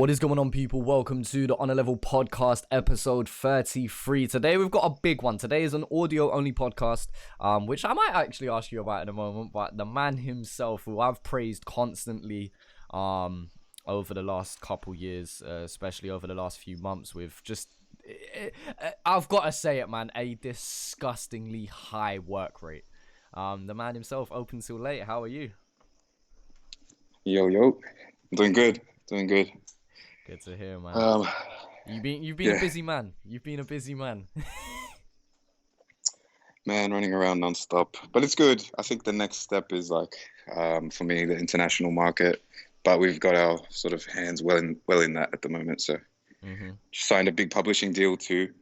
What is going on, people? Welcome to the On a Level podcast, episode 33. Today we've got a big one. Today is an audio-only podcast, which I might actually ask you about in a moment. But the man himself, who I've praised constantly, over the last couple years, especially over the last few months, with just, I've got to say it, man, a disgustingly high work rate. The man himself, Open Till Late. How are you? Yo, doing good. Good to hear, man. You've been Yeah, a busy man. You've been a busy man. man, running around nonstop, but it's good. I think the next step is for me, the international market, but we've got our sort of hands well in that at the moment. So just signed a big publishing deal too,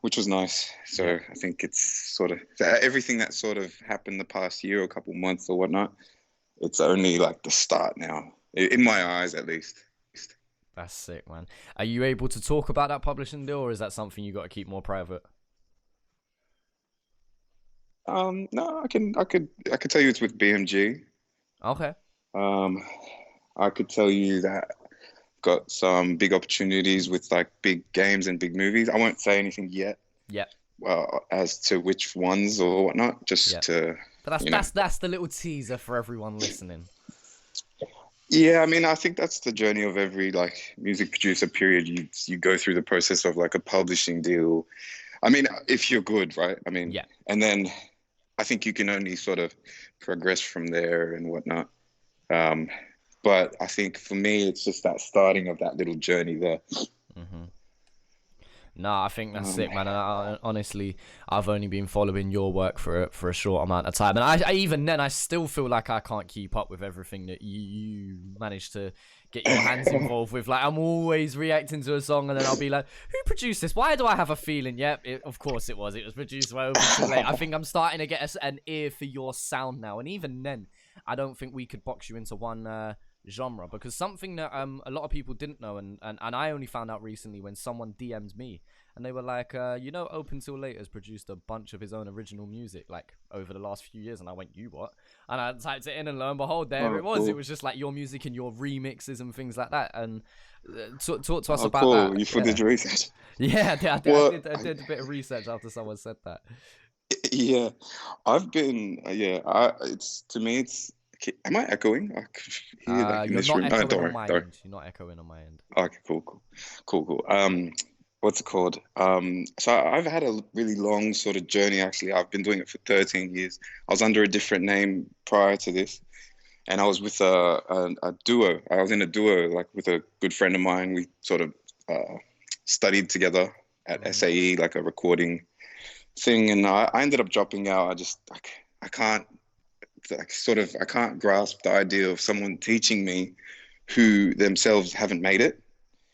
which was nice. So Yeah. I think it's sort of everything that sort of happened the past year or a couple months or whatnot. It's only like the start now, in my eyes at least. That's sick, man. Are you able to talk about that publishing deal, or is that something you got to keep more private? No, I could tell you it's with BMG. Okay. Um, I could tell you that I've got some big opportunities with like big games and big movies. I won't say anything yet, Yeah. as to which ones or whatnot, Yeah. just to, But you know. that's the little teaser for everyone listening. Yeah, I mean, I think that's the journey of every like music producer. Period. You go through the process of like a publishing deal. I mean, if you're good, right? I mean, Yeah. and then I think you can only sort of progress from there and whatnot. Um, but I think for me, it's just that starting of that little journey there. Nah, I think that's Um, sick, man. And honestly, I've only been following your work for a short amount of time, and I even then I still feel like I can't keep up with everything that you managed to get your hands involved with. Like, I'm always reacting to a song, and then I'll be like, "Who produced this? Why do I have a feeling?" Yep, of course it was. It was produced by Open Too Late. I think I'm starting to get an ear for your sound now, and even then, I don't think we could box you into one genre, because something that a lot of people didn't know, and I only found out recently when someone DM'd me and they were like, Open Till Late has produced a bunch of his own original music like over the last few years. And I went, you what? And I typed it in, and lo and behold, there oh, it was. It cool. was just like your music and your remixes and things like that. And talk to us Oh, about cool. that. You did Yeah. your research. Yeah, Well, I did a bit of research after someone said that. yeah, I've been, it's to me, am I echoing? I could hear like in You're this not room. Oh, echoing don't on worry, my don't worry. end. You're not echoing on my end. Okay, cool. What's it called? So I've had a really long sort of journey, actually. I've been doing it for 13 years. I was under a different name prior to this, and I was with a duo. I was in a duo, like with a good friend of mine. We sort of studied together at Hmm. SAE, like a recording thing, and I ended up dropping out. I just like I can't I can't grasp the idea of someone teaching me who themselves haven't made it.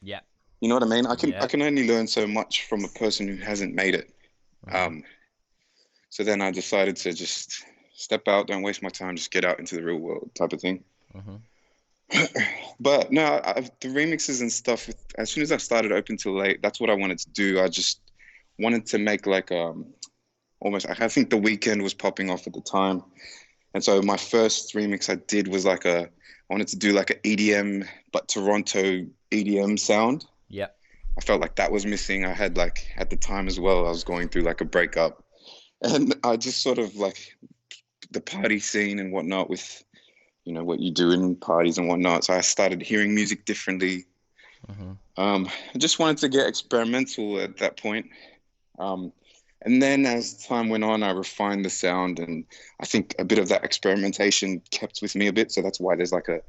Yeah. You know what I mean? I Yeah. can only learn so much from a person who hasn't made it. Hmm. Um, so then I decided to just step out, don't waste my time, just get out into the real world type of thing. Hmm. But no, the remixes and stuff. As soon as I started Open Till Late, that's what I wanted to do. I just wanted to make like almost. I think The Weeknd was popping off at the time, and so my first remix I did was I wanted to do like an EDM, but Toronto EDM sound. Yeah. I felt like that was missing. I had like at the time as well, I was going through like a breakup, and I just sort of like the party scene and whatnot with what you do in parties and whatnot. So I started hearing music differently. Hmm. I just wanted to get experimental at that point. Um, and then as time went on, I refined the sound, and I think a bit of that experimentation kept with me a bit. So that's why there's like a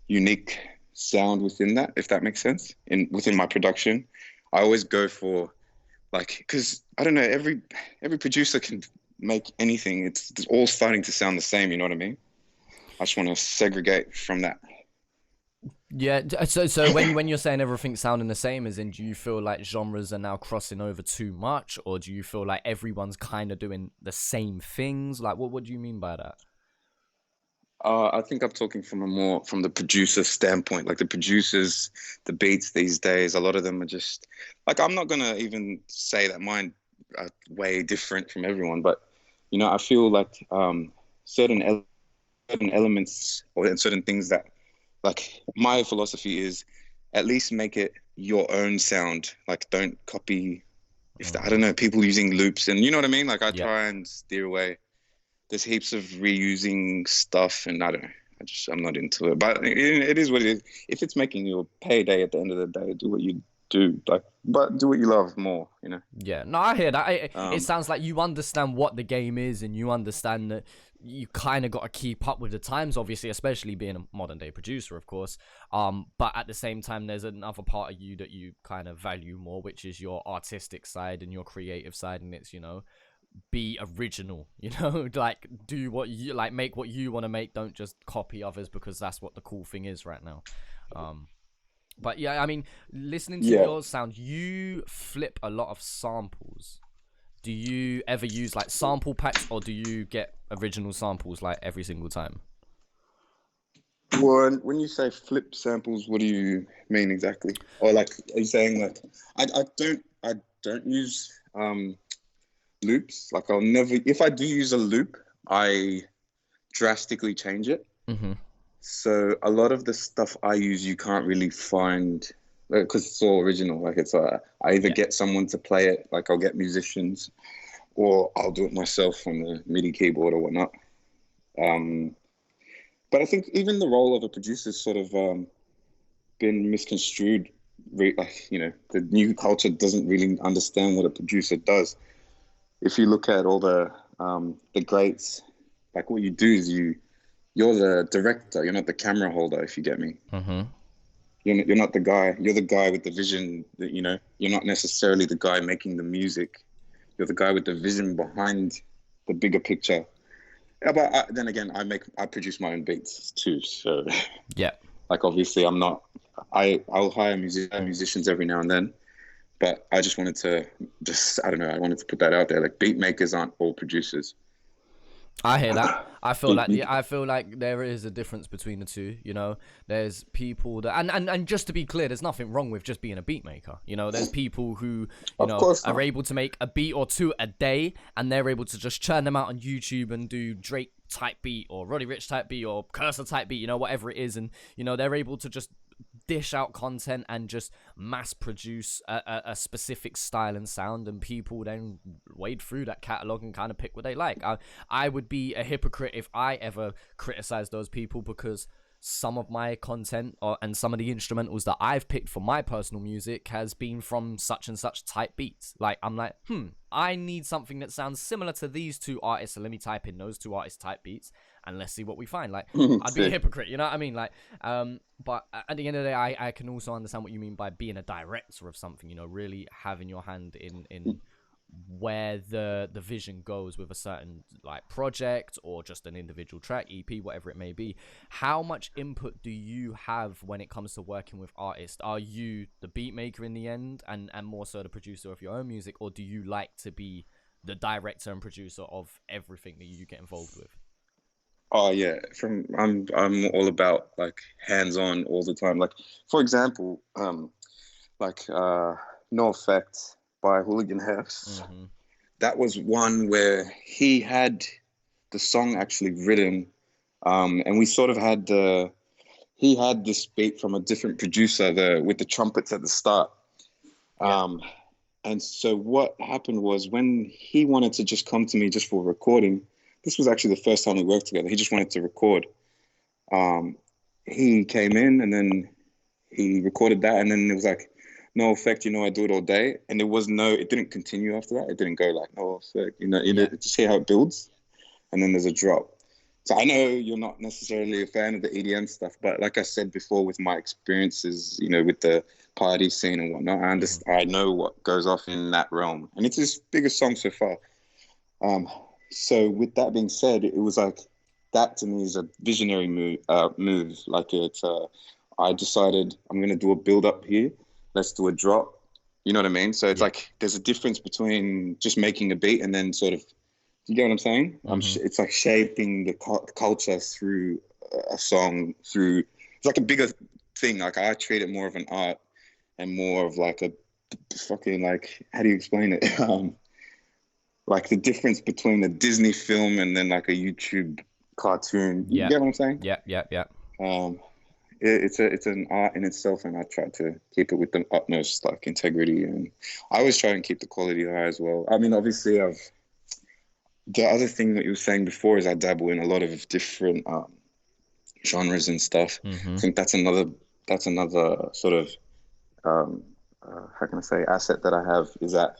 unique sound within that, if that makes sense. Within my production, I always go for like, because I don't know, every producer can make anything. It's all starting to sound the same. You know what I mean? I just want to segregate from that. Yeah, so when you're saying everything sounding the same, as in, do you feel like genres are now crossing over too much, or do you feel like everyone's kind of doing the same things? Like, what do you mean by that? I think I'm talking from the producer standpoint. Like the producers, the beats these days, a lot of them are just like, I'm not gonna even say that mine are way different from everyone, but I feel like certain certain elements or certain things that like my philosophy is at least make it your own sound. Like don't copy I don't know, people using loops and you know what I mean? Like I Yeah. try and steer away. There's heaps of reusing stuff and I don't know. I'm not into it. But it is what it is. If it's making you a payday at the end of the day, do what you do. Like but do what you love more, you know. Yeah, no, I hear that. It Um sounds like you understand what the game is, and you understand that you kind of got to keep up with the times, obviously, especially being a modern day producer, of course. But at the same time, there's another part of you that you kind of value more, which is your artistic side and your creative side, and it's be original, like do what you like, make what you want to make. Don't just copy others because that's what the cool thing is right now. But yeah, I mean, listening to yeah. your sound, you flip a lot of samples. Do you ever use like sample packs, or do you get original samples like every single time? Well, when you say flip samples, what do you mean exactly? Or like, are you saying like, I don't use loops. Like, I'll never. If I do use a loop, I drastically change it. Mm-hmm. So a lot of the stuff I use, you can't really find because it's all original. Like it's I either Yeah. get someone to play it, like I'll get musicians, or I'll do it myself on the MIDI keyboard or whatnot. But I think even the role of a producer has sort of been misconstrued. Like the new culture doesn't really understand what a producer does. If you look at all the greats, like what you do is you're the director. You're not the camera holder. If you get me, Mm-hmm. you're not the guy. You're the guy with the vision. That you're not necessarily the guy making the music. You're the guy with the vision behind the bigger picture. Yeah, but then again, I produce my own beats too. So, Yeah. like, obviously, I'm not. I'll hire musicians every now and then, but I just wanted to I don't know. I wanted to put that out there. Like, beat makers aren't all producers. I hear that. I feel like You- I feel like there is a difference between the two. There's people that and just to be clear, there's nothing wrong with just being a beat maker. There's people who Of course are not. able to make a beat or two a day, and they're able to just churn them out on YouTube and do Drake type beat or Roddy Ricch type beat or Cursor type beat, whatever it is, and they're able to just dish out content and just mass produce a specific style and sound, and people then wade through that catalog and kind of pick what they like. I would be a hypocrite if I ever criticize those people, because some of my content and some of the instrumentals that I've picked for my personal music has been from such and such type beats. Like, I'm like, I need something that sounds similar to these two artists, so let me type in those two artists type beats and let's see what we find. Like, I'd be a hypocrite, you know what I mean? Like, but at the end of the day, I can also understand what you mean by being a director of something, really having your hand in where the vision goes with a certain like project or just an individual track, EP, whatever it may be. How much input do you have when it comes to working with artists? Are you the beat maker in the end and more so the producer of your own music, or do you like to be the director and producer of everything that you get involved with? Oh yeah, I'm all about like hands-on all the time. Like for example, like No Effect by Hooligan Hefs. Mm-hmm. That was one where he had the song actually written, and we sort of had he had this beat from a different producer with the trumpets at the start. And so what happened was when he wanted to just come to me just for recording, this was actually the first time we worked together. He just wanted to record. He came in and then he recorded that, and then it was like, No Effect, I do it all day. And it didn't continue after that. It didn't go like No Effect, just see how it builds. And then there's a drop. So I know you're not necessarily a fan of the EDM stuff, but like I said before, with my experiences, with the party scene and whatnot, I know what goes off in that realm. And it's his biggest song so far. So with that being said, it was like, that to me is a visionary move. Like I decided I'm going to do a build up here. Let's do a drop. You know what I mean? So it's like, there's a difference between just making a beat and then sort of, you get what I'm saying? Mm-hmm. It's like shaping the culture through a song, it's like a bigger thing. Like I treat it more of an art and more of like a fucking, like, how do you explain it? Like the difference between a Disney film and then like a YouTube cartoon. You get what I'm saying? Yeah. it's an art in itself, and I try to keep it with the utmost like integrity, and I always try and keep the quality high as well. I mean, obviously, the other thing that you were saying before is I dabble in a lot of different genres and stuff. Mm-hmm. I think that's another sort of how can I say asset that I have, is that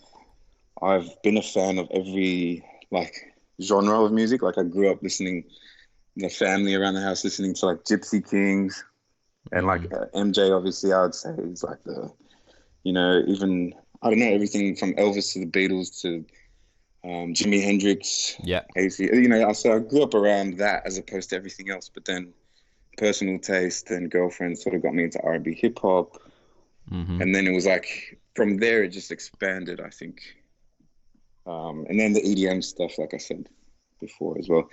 I've been a fan of every like genre of music. Like I grew up listening, the family around the house listening to like Gypsy Kings and like MJ. Obviously, I would say is like even I don't know, everything from Elvis to the Beatles to Jimi Hendrix, Yeah. AC. So I grew up around that as opposed to everything else. But then personal taste and girlfriend sort of got me into R&B, hip hop, Mm-hmm. and then it was like from there it just expanded, I think. And then the EDM stuff, like I said before as well.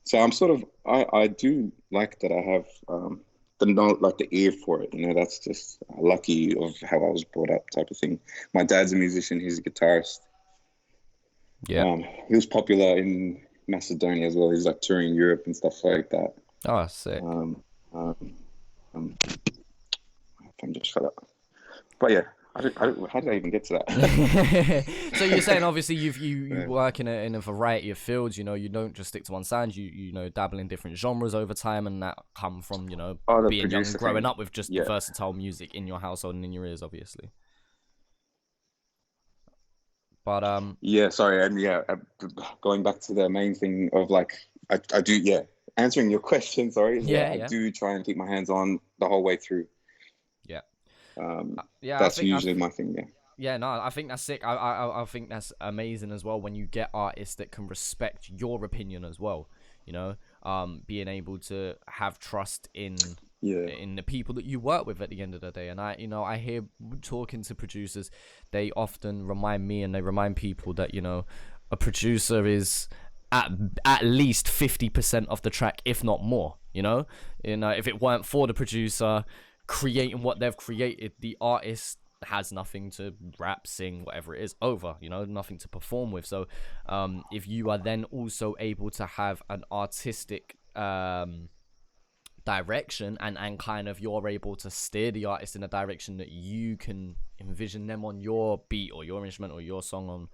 So I'm sort of I do like that I have the ear for it. That's just lucky of how I was brought up, type of thing. My dad's a musician; he's a guitarist. Yeah. He was popular in Macedonia as well. He's like touring Europe and stuff like that. Oh, sick. Um, um, I'm just shut up. But yeah, how did I even get to that? So you're saying obviously you work in a variety of fields. You don't just stick to one sound. You dabble in different genres over time, and that come from The being young, producer growing thing. up with just Yeah. versatile music in your household and in your ears, obviously. But Yeah, sorry, and yeah, going back to the main thing of like, I do, yeah, answering your question, sorry, is that I yeah, do try and keep my hands on the whole way through. yeah, Um, yeah. that's usually my thing, yeah. Yeah, no, I think that's sick. I think that's amazing as well when you get artists that can respect your opinion as well. Being able to have trust Yeah. in the people that you work with at the end of the day. And I hear talking to producers, they often remind me and they remind people that a producer is at least 50% of the track, if not more. If it weren't for the producer creating what they've created, the artist has nothing to rap, sing, whatever it is, over, nothing to perform with. So if you are then also able to have an artistic direction and kind of you're able to steer the artist in a direction that you can envision them on your beat or your instrument or your song on,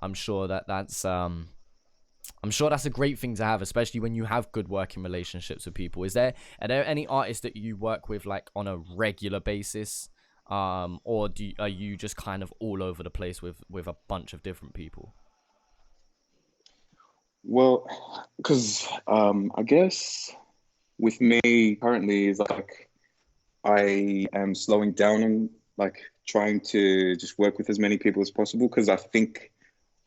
I'm sure that's a great thing to have, especially when you have good working relationships with people. Are there any artists that you work with like on a regular basis, or are you just kind of all over the place with a bunch of different people? Well, because I guess with me currently is like I am slowing down on like trying to just work with as many people as possible, because I think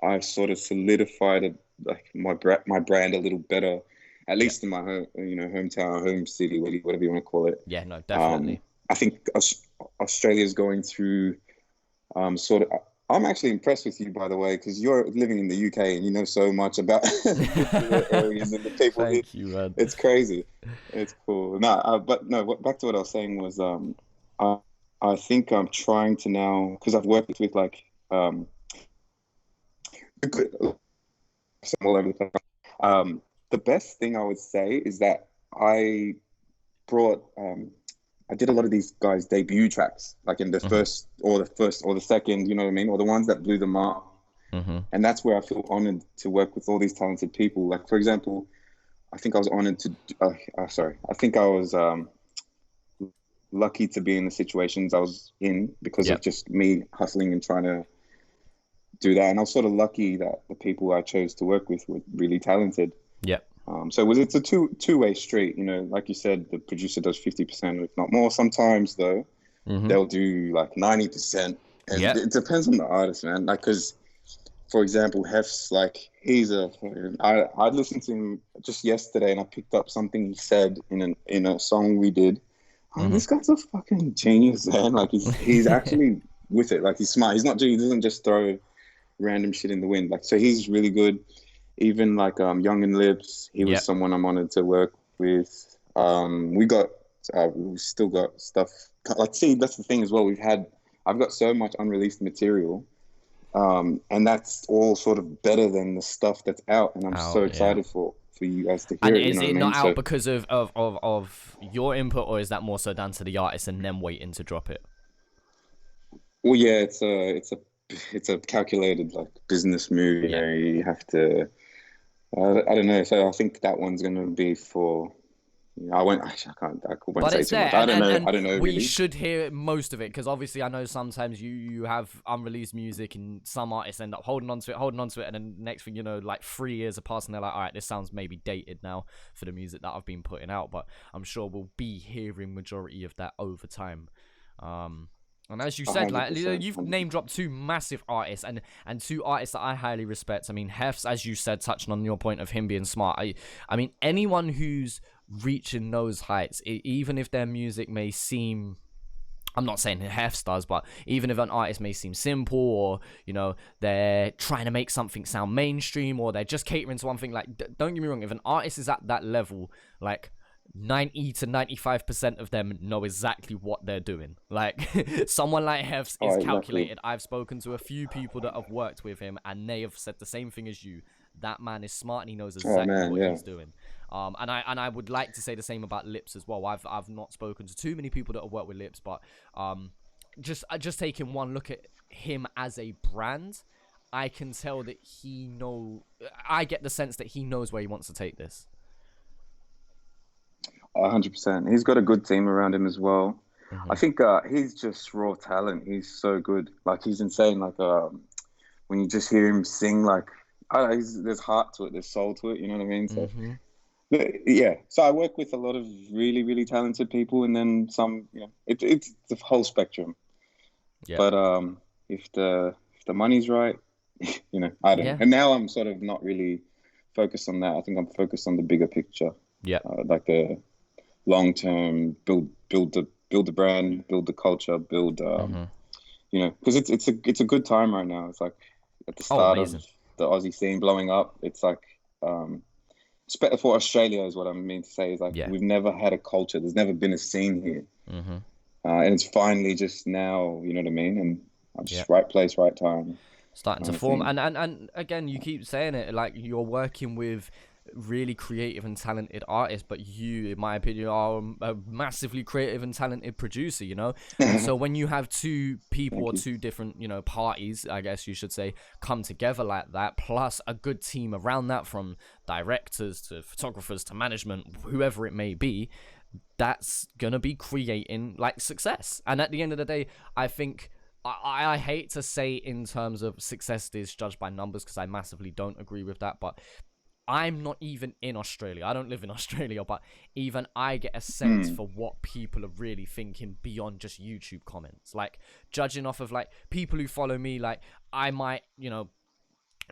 I've sort of solidified like my brand a little better, at least in my hometown, home city, whatever you want to call it. Yeah, no, definitely. I think Australia is going through sort of. I'm actually impressed with you, by the way, because you're living in the UK and you know so much about the areas and the people. Thank you, man. It's crazy. It's cool. No, but no. Back to what I was saying was, I think I'm trying to now, because I've worked with like some all over the place. The best thing I would say is that I brought I did a lot of these guys' debut tracks, like in the first or the second, you know what I mean, or the ones that blew them up. And that's where I feel honored to work with all these talented people. Like, for example, I think I was honored to. I think I was lucky to be in the situations I was in because of just me hustling and trying to do that. And I was sort of lucky that the people I chose to work with were really talented. Yeah. So it's a two-way street, like you said, the producer does 50%, if not more. Sometimes though, they'll do like 90%. And it depends on the artist, man. Like, cause for example, Hef's like, I listened to him just yesterday and I picked up something he said in a song we did. This guy's a fucking genius, man. Like he's actually with it. Like he's smart. He doesn't just throw random shit in the wind. Like, so he's really good. Even like Young and Lips, he was someone I'm honored to work with. We still got stuff. Like, see, that's the thing as well. I've got so much unreleased material, and that's all sort of better than the stuff that's out. And I'm so excited for for you guys to And hear it. You is know it what I not mean? out So, because of your input, or is that more so down to the artist and them waiting to drop it? well, yeah, it's a calculated like business move. You Yeah. know, you have to. I don't know. So I think that one's gonna be for. You know, I won't. Actually, I can't. I won't But say it's too there, much. I don't know. and I don't know we really. should hear most of it, because obviously I know sometimes you have unreleased music and some artists end up holding on to it, and then next thing you know, like 3 years have passed and they're like, all right, this sounds maybe dated now for the music that I've been putting out. But I'm sure we'll be hearing majority of that over time. And as you said, like 100%. you've name dropped two massive artists and two artists that I highly respect. I mean, Hefs, as you said, touching on your point of him being smart. I mean, anyone who's reaching those heights, even if their music may seem, I'm not saying Hefs does, but even if an artist may seem simple, or you know they're trying to make something sound mainstream, or they're just catering to one thing, like don't get me wrong, if an artist is at that level, like 90 to 95% of them know exactly what they're doing. Like someone like Hefs is calculated. I've spoken to a few people that have worked with him, and they have said the same thing as you. That man is smart and he knows exactly what he's doing. And I would like to say the same about Lips as well. I've not spoken to too many people that have worked with Lips, but just taking one look at him as a brand, I can tell that I get the sense that he knows where he wants to take this. 100%. He's got a good team around him as well. Mm-hmm. I think he's just raw talent. He's so good. Like he's insane. Like when you just hear him sing, like there's heart to it, there's soul to it. You know what I mean? So yeah. So I work with a lot of really, really talented people, and then some. You know, it's the whole spectrum. Yeah. But if the money's right, you know, I don't know. And now I'm sort of not really focused on that. I think I'm focused on the bigger picture. Yeah. Like the long term, build the brand, build the culture, build you know, because it's a good time right now. It's like at the start of the Aussie scene blowing up. It's like for Australia is what I mean to say, is like we've never had a culture. There's never been a scene here, and it's finally just now. You know what I mean? And I'm just right place, right time, starting to form. And again, you keep saying it, like you're working with really creative and talented artists, but you, in my opinion, are a massively creative and talented producer, you know. And so when you have two people or two different, you know, parties, I guess you should say, come together like that, plus a good team around that, from directors to photographers to management, whoever it may be, that's gonna be creating like success. And at the end of the day, I think I hate to say in terms of success is judged by numbers, because I massively don't agree with that, but I'm not even in Australia. I don't live in Australia, but even I get a sense for what people are really thinking beyond just YouTube comments. Like, judging off of, like, people who follow me, like, I might, you know,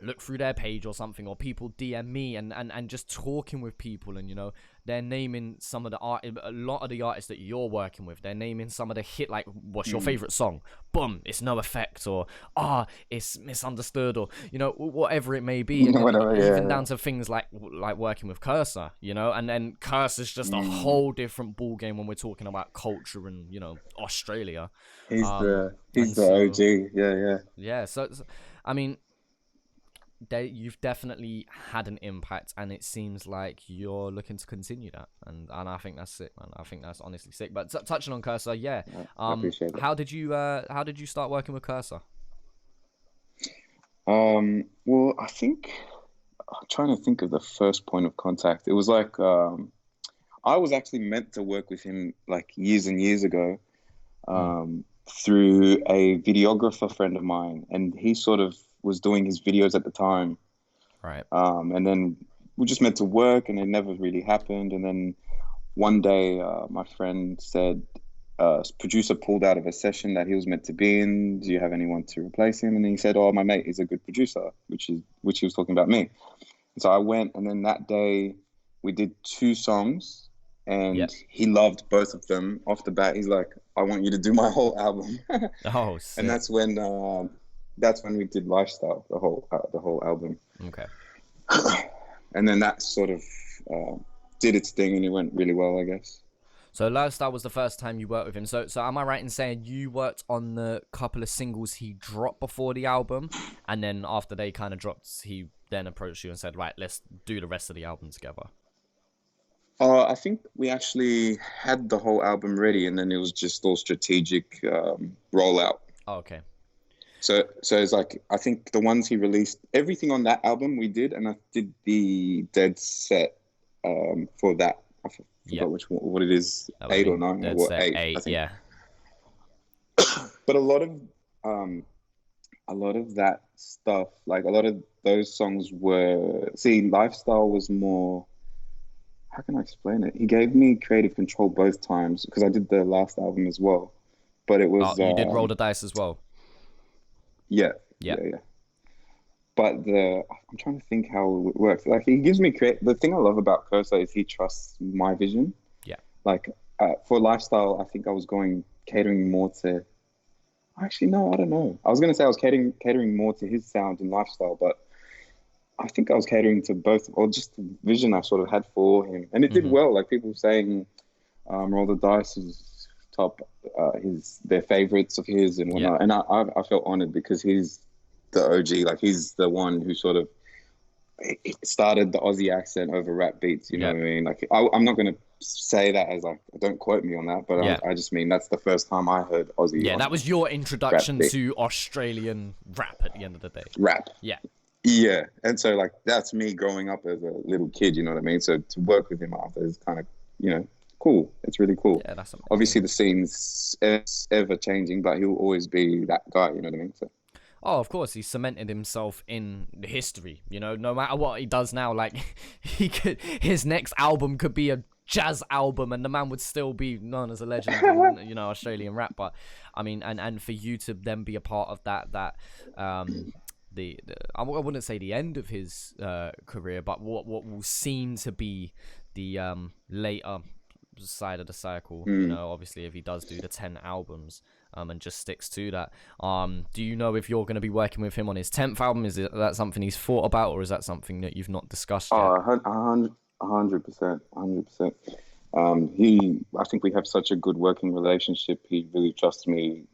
look through their page or something, or people DM me and just talking with people, and you know, they're naming some of a lot of the artists that you're working with, they're naming some of the hit, like, what's your favorite song? Boom, it's No Effect, or it's Misunderstood, or you know, whatever it may be. And even down to things like working with Cursor, you know, and then Cursor's just a whole different ball game when we're talking about culture and, you know, Australia. He's the OG. Yeah, so I mean, you've definitely had an impact, and it seems like you're looking to continue that, and I think that's sick, man. I think that's honestly sick. But touching on Cursor, I appreciate it. how did you start working with Cursor? Well, I think I'm trying to think of the first point of contact. It was like I was actually meant to work with him like years and years ago, through a videographer friend of mine, and he sort of was doing his videos at the time, right? And then we just meant to work, and it never really happened. And then one day, my friend said, producer pulled out of a session that he was meant to be in. Do you have anyone to replace him? And he said, "Oh, my mate is a good producer," which he was talking about me. And so I went, and then that day we did 2 songs, and he loved both of them off the bat. He's like, "I want you to do my whole album." Oh, sick. And that's when we did Lifestyle, the whole album. Okay. And then that sort of did its thing, and it went really well, I guess. So Lifestyle was the first time you worked with him. So am I right in saying you worked on the couple of singles he dropped before the album, and then after they kind of dropped, then approached you and said, right, let's do the rest of the album together? I think we actually had the whole album ready, and then it was just all strategic rollout. Oh, okay. So it's like, I think the ones he released, everything on that album we did, and I did the dead set for that. I forgot what it is, 8 or 9 or what, 8. I think. Yeah. But a lot of that stuff, like a lot of those songs were, Lifestyle was more, how can I explain it? He gave me creative control both times, because I did the last album as well. But it was... you did Roll the Dice as well? Yeah. But I'm trying to think how it works. Like, he gives me the thing I love about Kosa is he trusts my vision. Yeah. Like, for Lifestyle, I think I was catering more to... Actually, no, I don't know. I was going to say I was catering more to his sound and Lifestyle, but I think I was catering to both, or just the vision I sort of had for him. And it did well. Like, people saying Roll the Dice is top, their favorites of his and whatnot. And I felt honored because he's the OG. Like, he's the one who sort of started the Aussie accent over rap beats. You know what I mean? Like, I'm not going to say that as like, don't quote me on that, but I just mean that's the first time I heard Aussie. Yeah, that was your introduction to Australian rap at the end of the day. Rap. Yeah, and so like that's me growing up as a little kid, you know what I mean? So to work with him after is kind of, cool. It's really cool. Yeah, that's amazing. Obviously the scene's ever changing, but he'll always be that guy, you know what I mean? So. Oh, of course, he cemented himself in history. No matter what he does now, like his next album could be a jazz album, and the man would still be known as a legend in, Australian rap. But I mean, and for you to then be a part of that. I wouldn't say the end of his career, but what will seem to be the later side of the cycle. Obviously, if he does do the 10 albums and just sticks to that. Do you know if you're going to be working with him on his 10th album? Is that something he's thought about, or is that something that you've not discussed yet? 100%. I think we have such a good working relationship. He really trusts me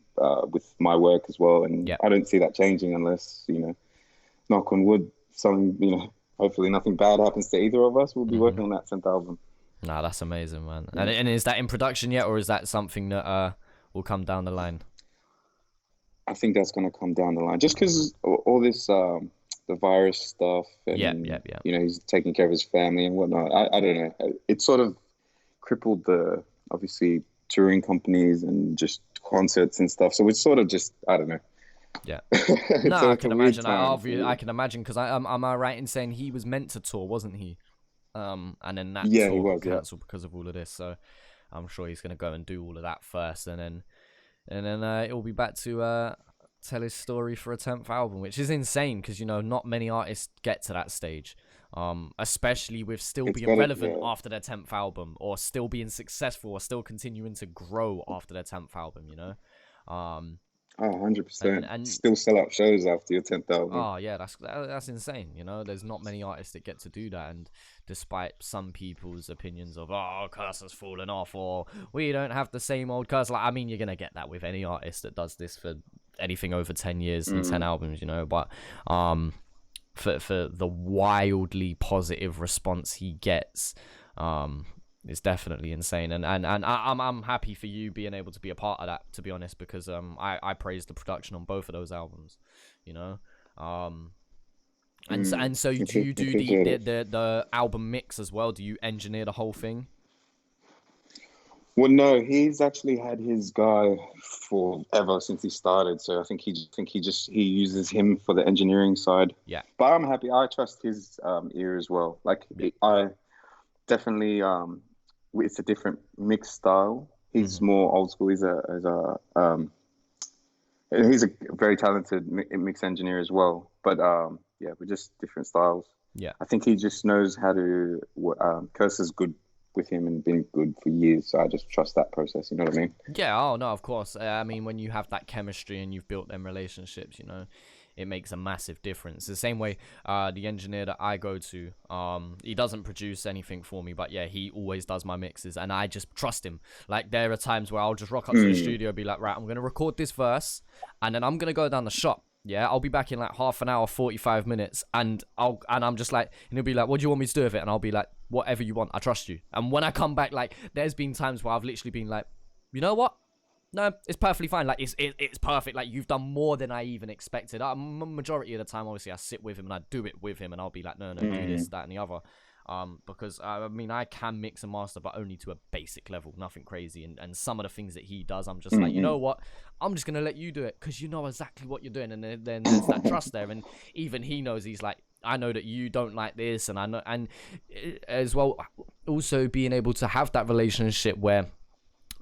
with my work as well, and I don't see that changing unless, knock on wood, something, hopefully nothing bad happens to either of us. We'll be working on that 10th album. Nah, that's amazing, man. And is that in production yet, or is that something that will come down the line? I think that's going to come down the line, just because all this the virus stuff, and he's taking care of his family and whatnot. I don't know. It sort of crippled the obviously touring companies and just concerts and stuff. So it's sort of just, I don't know. Yeah. No, I can imagine. I can imagine, because am I right in saying he was meant to tour, wasn't he? And then that tour was cancelled because of all of this. So I'm sure he's going to go and do all of that first, and then it'll be back to tell his story for a 10th album, which is insane because not many artists get to that stage, especially with still being relevant after their 10th album, or still being successful, or still continuing to grow after their 10th album. 100%. And still sell out shows after your 10th album. Oh yeah, that's insane. There's not many artists that get to do that, and despite some people's opinions of Curse has fallen off, or we don't have the same old Curse. Like, I mean, you're gonna get that with any artist that does this for anything over 10 years and 10 albums, but for the wildly positive response he gets, it's definitely insane, and I'm happy for you being able to be a part of that, to be honest, because I praise the production on both of those albums, and so do you do the album mix as well? Do you engineer the whole thing? Well, no, he's actually had his guy forever since he started, so I think he uses him for the engineering side. Yeah, but I'm happy. I trust his ear as well. Like, I definitely it's a different mix style. He's more old school. He's a very talented mix engineer as well. But we're just different styles. Yeah, I think he just knows how to. Curse is good with him and been good for years, so I just trust that process. You know what I mean? Yeah. Oh no, of course. I mean, when you have that chemistry and you've built them relationships, it makes a massive difference. The same way, the engineer that I go to, he doesn't produce anything for me, but yeah, he always does my mixes, and I just trust him. Like, there are times where I'll just rock up to the studio, be like, right, I'm gonna record this verse, and then I'm gonna go down the shop, Yeah, I'll be back in like half an hour, 45 minutes, and I'm just like, and he'll be like, what do you want me to do with it? And I'll be like, whatever you want, I trust you. And when I come back, like, there's been times where I've literally been like, you know what? No, it's perfectly fine. Like, it's perfect. Like, you've done more than I even expected. Majority of the time, obviously, I sit with him and I do it with him, and I'll be like, no, do this, that, and the other. Because I mean, I can mix and master, but only to a basic level, nothing crazy. And some of the things that he does, I'm just like, you know what? I'm just gonna let you do it because you know exactly what you're doing, and then there's that trust there. And even he knows, he's like, I know that you don't like this, and I know, and as well, also being able to have that relationship where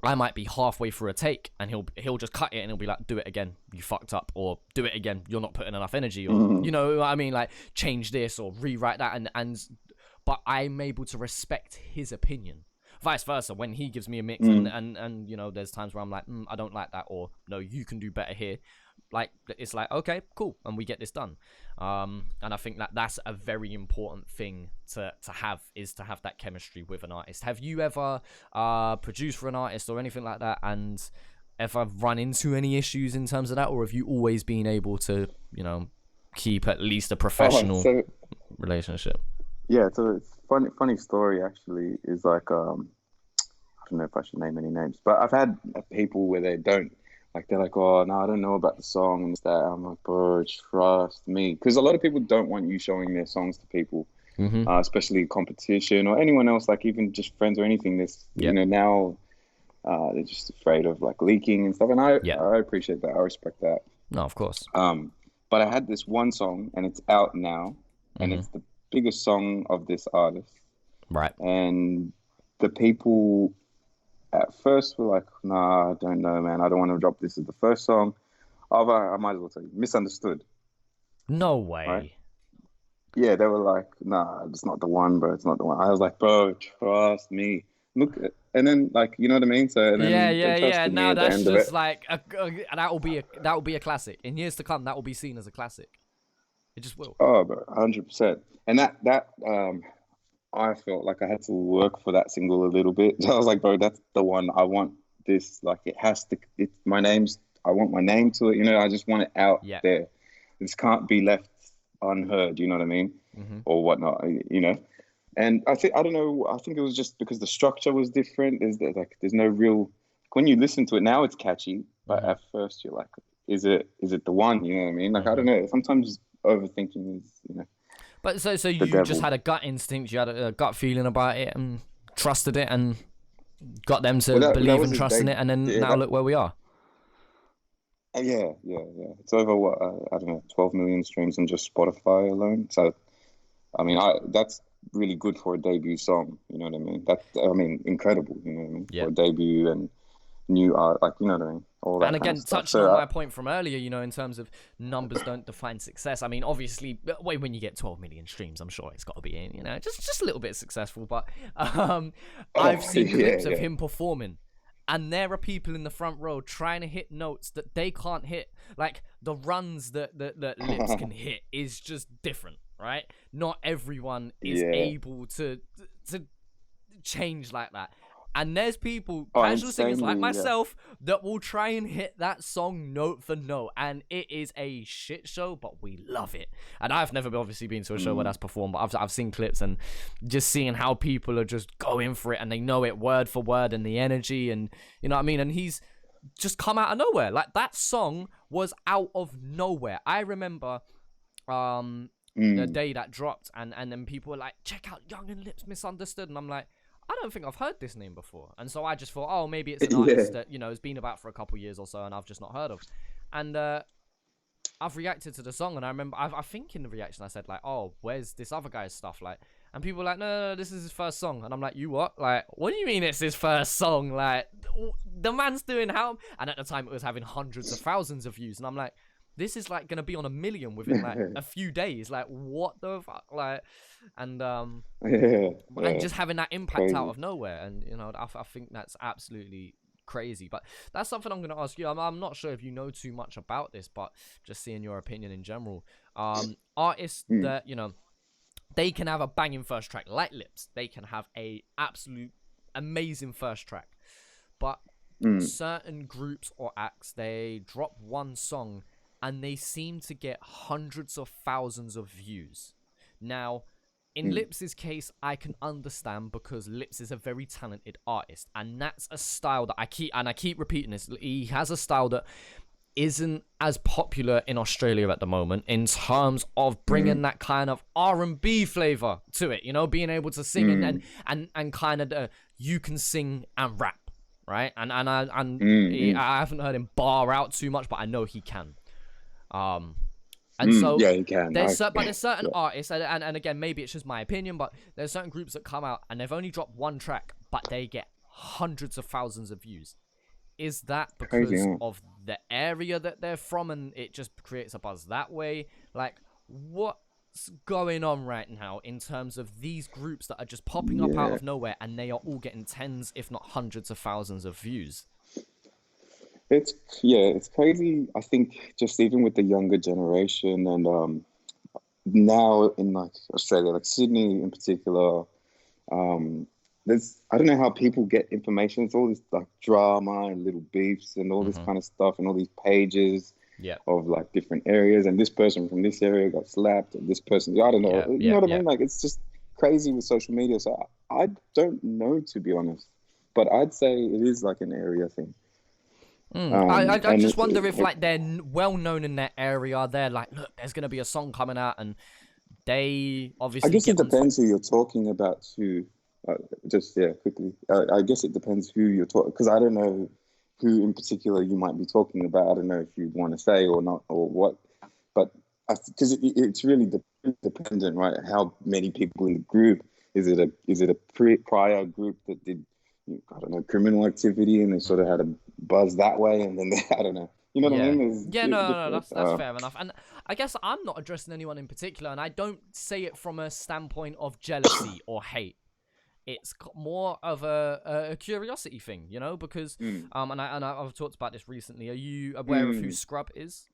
I might be halfway through a take and he'll just cut it and he'll be like, do it again, you fucked up, or do it again, you're not putting enough energy, or you know what I mean, like change this or rewrite that, and but I'm able to respect his opinion. Vice versa, when he gives me a mix and you know, there's times where I'm like, I don't like that, or no, you can do better here. Like, it's like, okay, cool, and we get this done. And I think that that's a very important thing to have, is to have that chemistry with an artist. Have you ever produced for an artist or anything like that, and ever run into any issues in terms of that, or have you always been able to, you know, keep at least a professional relationship? Yeah, so it's funny story actually is like I don't know if I should name any names, but I've had people where they don't, like, they're like, oh no, I don't know about the song and that. I'm like, bro, trust me, because a lot of people don't want you showing their songs to people, especially competition or anyone else, like even just friends or anything. This you know, now they're just afraid of like leaking and stuff, and I appreciate that. I respect that. No, of course. But I had this one song and it's out now, and it's the biggest song of this artist, right? And the people at first were like, nah, I don't know, man, I don't want to drop this as the first song. I might as well tell you, Misunderstood. No way. Right? Yeah, they were like, nah, it's not the one, bro, it's not the one. I was like, bro, trust me, look. And then, like, you know what I mean? So and then yeah. Now that's just like that will be a classic in years to come. That will be seen as a classic. It just will. Oh, bro, 100%. And that I felt like I had to work for that single a little bit. So I was like, bro, that's the one. I want this. Like, it has to. It's my name's. I want my name to it. You know, I just want it out there. This can't be left unheard. You know what I mean, or whatnot. You know, and I don't know. I think it was just because the structure was different. There's no real. When you listen to it now, it's catchy, but at first you're like, is it the one? You know what I mean? Like, I don't know. Sometimes overthinking is, you know. But so you just had a gut instinct, you had a gut feeling about it and trusted it and got them to believe and trust in it, and then now look where we are. Yeah. It's over what, I don't know, 12 million streams on just Spotify alone. So, I mean, that's really good for a debut song. You know what I mean? I mean, incredible. You know what I mean? For a debut and new art, like, you know what I mean? All that. And again, touching on my point from earlier, you know, in terms of numbers don't define success. I mean, obviously, when you get 12 million streams, I'm sure it's got to be, you know, just a little bit successful. But I've seen clips of him performing, and there are people in the front row trying to hit notes that they can't hit. Like, the runs that Lips can hit is just different, right? Not everyone is able to change like that. And there's people, casual singers like myself, that will try and hit that song note for note. And it is a shit show, but we love it. And I've never obviously been to a show where that's performed, but I've seen clips, and just seeing how people are just going for it and they know it word for word, and the energy, and you know what I mean? And he's just come out of nowhere. Like, that song was out of nowhere. I remember the day that dropped, and then people were like, check out Young and Lips Misunderstood. And I'm like, I don't think I've heard this name before. And so I just thought, oh, maybe it's an artist that, you know, has been about for a couple years or so and I've just not heard of. And I've reacted to the song, and I remember, I think in the reaction I said, like, oh, where's this other guy's stuff? Like, and people were like, no, this is his first song. And I'm like, you what? Like, what do you mean it's his first song? Like, the man's doing how? And at the time it was having hundreds of thousands of views. And I'm like, this is like going to be on 1 million within like a few days. Like, what the fuck? Like, and and just having that impact out of nowhere. And, you know, I think that's absolutely crazy. But that's something I'm going to ask you. I'm not sure if you know too much about this, but just seeing your opinion in general. Artists that, you know, they can have a banging first track like Lips. They can have a absolute amazing first track. But certain groups or acts, they drop one song and they seem to get hundreds of thousands of views. Now, in Mm. Lips's case, I can understand because Lips is a very talented artist, and that's a style that I keep repeating this. He has a style that isn't as popular in Australia at the moment in terms of bringing that kind of R&B flavor to it, you know, being able to sing and kind of you can sing and rap, right? And I haven't heard him bar out too much, but I know he can. And so yeah, you can. there's certain artists, and again, maybe it's just my opinion, but there's certain groups that come out and they've only dropped one track, but they get hundreds of thousands of views. Is that because Crazy, huh? of the area that they're from and it just creates a buzz that way? Like, what's going on right now in terms of these groups that are just popping up out of nowhere and they are all getting tens, if not hundreds of thousands of views? It's crazy. I think just even with the younger generation and now in like Australia, like Sydney in particular, I don't know how people get information. It's all this like drama and little beefs and all this kind of stuff and all these pages of like different areas, and this person from this area got slapped and this person, I don't know. You know what I mean? Like, it's just crazy with social media. So I don't know, to be honest, but I'd say it is like an area thing. I just wonder if like they're well known in their area. They're like, look, there's gonna be a song coming out, and they obviously. I guess it depends who you're talking about too. Quickly. I guess it depends who you're talking, because I don't know who in particular you might be talking about. I don't know if you'd want to say or not or what, but because it's really dependent, right? How many people in the group? Is it a prior group that did, I don't know, criminal activity, and they sort of had a buzz that way, and then I don't know. You know what I mean? No, that's fair enough. And I guess I'm not addressing anyone in particular, and I don't say it from a standpoint of jealousy or hate. It's more of a curiosity thing, you know, because and I've talked about this recently. Are you aware of who Scrub is?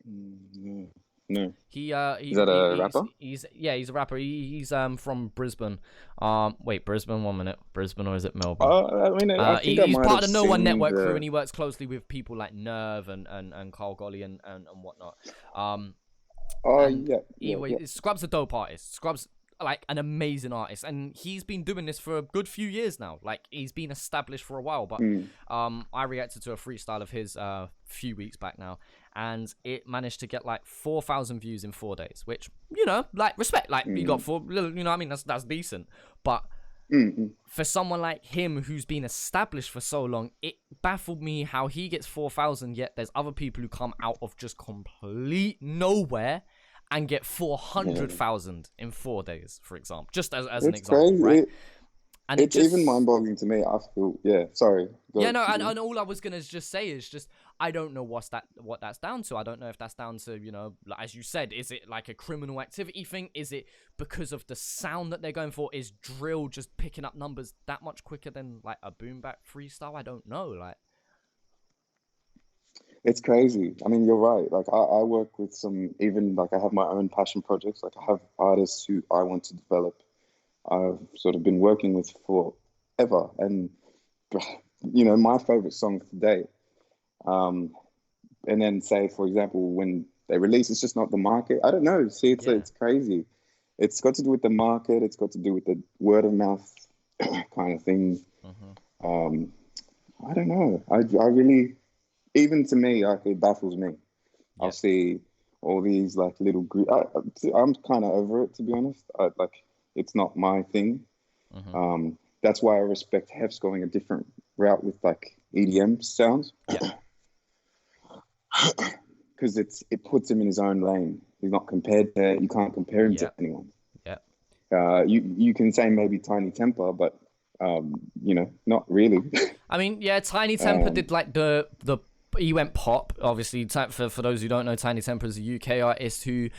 No. He's that a rapper? He's a rapper. He's from Brisbane. Wait, Brisbane. 1 minute, Brisbane, or is it Melbourne? I mean, I think he's part of the No One Network crew, and he works closely with people like Nerve and Carl Golly and whatnot. Scrub's a dope artist. Scrub's like an amazing artist, and he's been doing this for a good few years now. Like, he's been established for a while, but I reacted to a freestyle of his few weeks back now, and it managed to get like 4,000 views in 4 days, which, you know, like, respect. Like, he got 4, you know what I mean? That's decent. But for someone like him who's been established for so long, it baffled me how he gets 4,000, yet there's other people who come out of just complete nowhere and get 400,000 in 4 days, for example, just as an example, crazy. Right? And it's even mind-boggling to me. I feel, sorry. And all I was gonna just say is just, I don't know what that's down to. I don't know if that's down to, you know, like, as you said, is it like a criminal activity thing? Is it because of the sound that they're going for? Is drill just picking up numbers that much quicker than like a boom bap freestyle? I don't know, like. It's crazy. I mean, you're right. Like, I work with some, even like I have my own passion projects. Like, I have artists who I want to develop. I've sort of been working with forever. And, you know, my favorite song to date. And then say, for example, when they release, it's just not the market. I don't know. See, it's crazy. It's got to do with the market. It's got to do with the word of mouth kind of thing. I don't know. I really... Even to me, like, it baffles me. I'll see all these like little groups. I'm kind of over it, to be honest. Like, it's not my thing. That's why I respect Hef's going a different route with like EDM sounds. Because it puts him in his own lane. He's not compared to. You can't compare him to anyone. You can say maybe Tiny Temper, but you know, not really. I mean, Tiny Temper did like the he went pop, obviously. For those who don't know, Tiny Temper is a UK artist who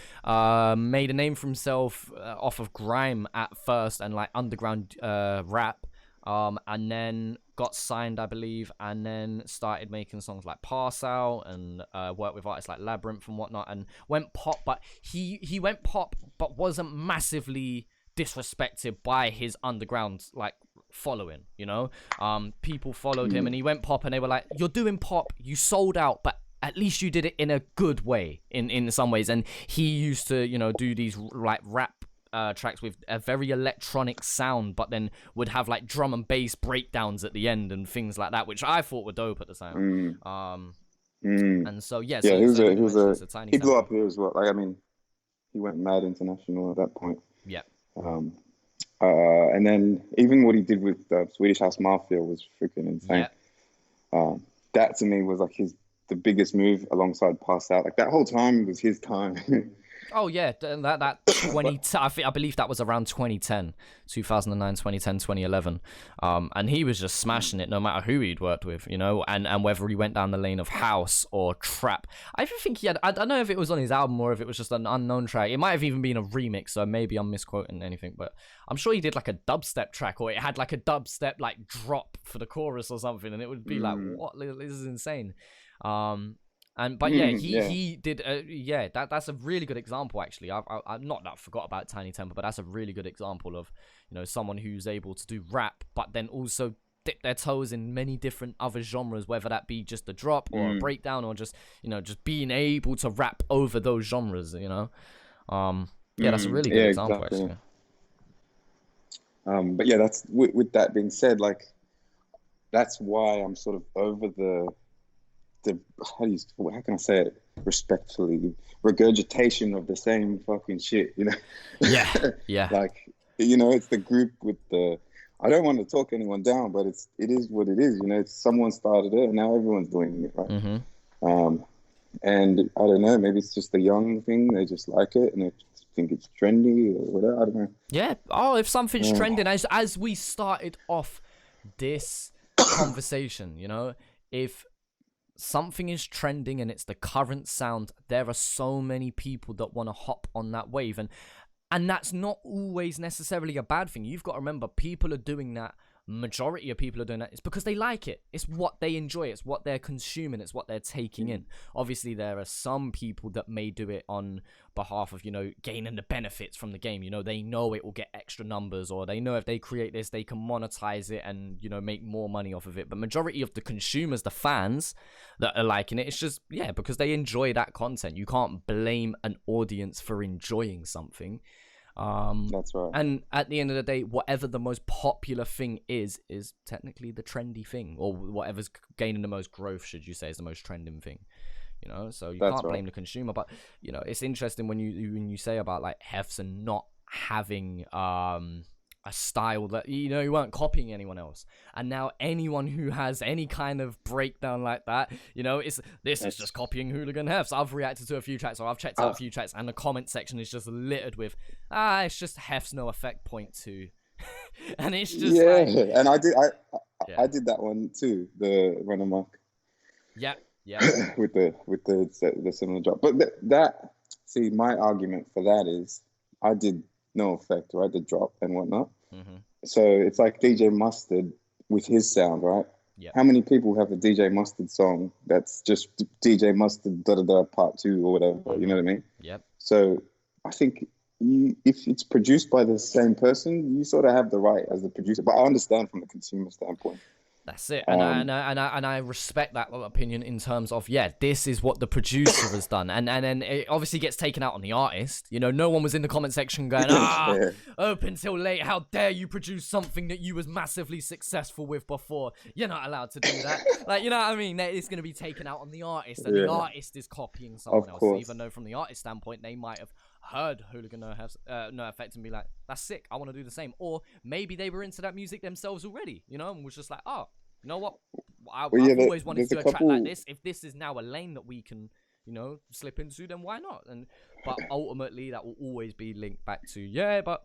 made a name for himself off of grime at first and like underground rap, and then got signed, I believe, and then started making songs like Pass Out and worked with artists like Labyrinth and whatnot, and went pop. But he went pop, but wasn't massively disrespected by his underground like following, you know. People followed him, and he went pop, and they were like, "You're doing pop, you sold out, but at least you did it in a good way in some ways." And he used to, you know, do these like rap tracks with a very electronic sound, but then would have like drum and bass breakdowns at the end and things like that, which I thought were dope at the time. And so yeah, yeah, so he blew up here as well. Like, I mean, he went mad international at that point. Yeah. And then even what he did with Swedish House Mafia was freaking insane. Yeah. That to me was like the biggest move alongside Pass Out. Like that whole time was his time. Oh yeah, that 2010, I believe that was around 2010, 2009, 2010, 2011. And he was just smashing it no matter who he'd worked with, you know, and whether he went down the lane of house or trap. I even think he had, I don't know if it was on his album or if it was just an unknown track. It might have even been a remix, so maybe I'm misquoting anything, but I'm sure he did like a dubstep track, or it had like a dubstep like drop for the chorus or something, and it would be like, what? This is insane. But yeah, he did. That's a really good example. Actually, I'm not that I forgot about Tiny Temper, but that's a really good example of, you know, someone who's able to do rap, but then also dip their toes in many different other genres, whether that be just a drop or a breakdown, or just, you know, just being able to rap over those genres. You know, that's a really good example. Exactly. Actually. But yeah, that's with that being said, like that's why I'm sort of over the how can I say it respectfully, regurgitation of the same fucking shit, you know? Yeah. Like, you know, it's the group with the, I don't want to talk anyone down, but it is what it is, you know. It's someone started it and now everyone's doing it, right? And I don't know, maybe it's just a young thing, they just like it and they think it's trendy or whatever, I don't know. Yeah. Oh, if something's trending, as we started off this conversation, you know, if something is trending and it's the current sound, there are so many people that want to hop on that wave, and that's not always necessarily a bad thing. You've got to remember, people are doing that, majority of people are doing that, it's because they like it, it's what they enjoy, it's what they're consuming, it's what they're taking in. Obviously there are some people that may do it on behalf of, you know, gaining the benefits from the game. You know, they know it will get extra numbers, or they know if they create this they can monetize it and, you know, make more money off of it. But majority of the consumers, the fans that are liking it, it's just because they enjoy that content. You can't blame an audience for enjoying something. That's right. And at the end of the day, whatever the most popular thing is technically the trendy thing, or whatever's gaining the most growth, should you say, is the most trending thing. You know, so you can't blame the consumer. But, you know, it's interesting when you say about like Hefs and not having a style that, you know, you weren't copying anyone else, and now anyone who has any kind of breakdown like that, you know, is just copying Hooligan Hefs. I've reacted to a few tracks, or I've checked out a few tracks, and the comment section is just littered with it's just Hefs no effect point two. And it's just and I did that one too, the Run Amok. Yeah. with the similar drop, but that see, my argument for that is I did no effect, right? The drop and whatnot. So it's like DJ Mustard with his sound, right? Yeah. How many people have a DJ Mustard song that's just DJ Mustard part 2 or whatever? You know what I mean? Yep. So I think if it's produced by the same person, you sort of have the right as the producer. But I understand from a consumer standpoint. That's it, and I respect that opinion in terms of, this is what the producer has done, and then it obviously gets taken out on the artist. You know, no one was in the comment section going, open till late, how dare you produce something that you was massively successful with before? You're not allowed to do that. Like, you know what I mean? It's going to be taken out on the artist, and the artist is copying someone else, even though from the artist standpoint they might have heard Hooligan No Effect and be like, that's sick, I want to do the same. Or maybe they were into that music themselves already, you know, and was just like, you know what, I've always wanted to do a track like this. If this is now a lane that we can, you know, slip into, then why not? But ultimately that will always be linked back to, but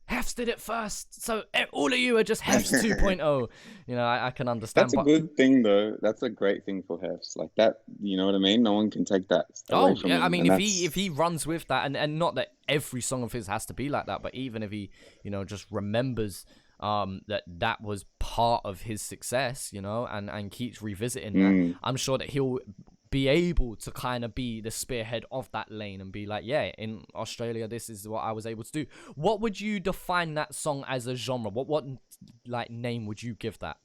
Hefs did it first, so all of you are just Hefs 2.0. You know, I can understand. That's a good thing, though. That's a great thing for Hefs. Like that, you know what I mean? No one can take that away from him. I mean, if he runs with that, and not that every song of his has to be like that, but even if he, you know, just remembers that was part of his success, you know, and keeps revisiting that, I'm sure that he'll be able to kind of be the spearhead of that lane and be like, yeah, in Australia, this is what I was able to do. What would you define that song as a genre? What like name would you give that?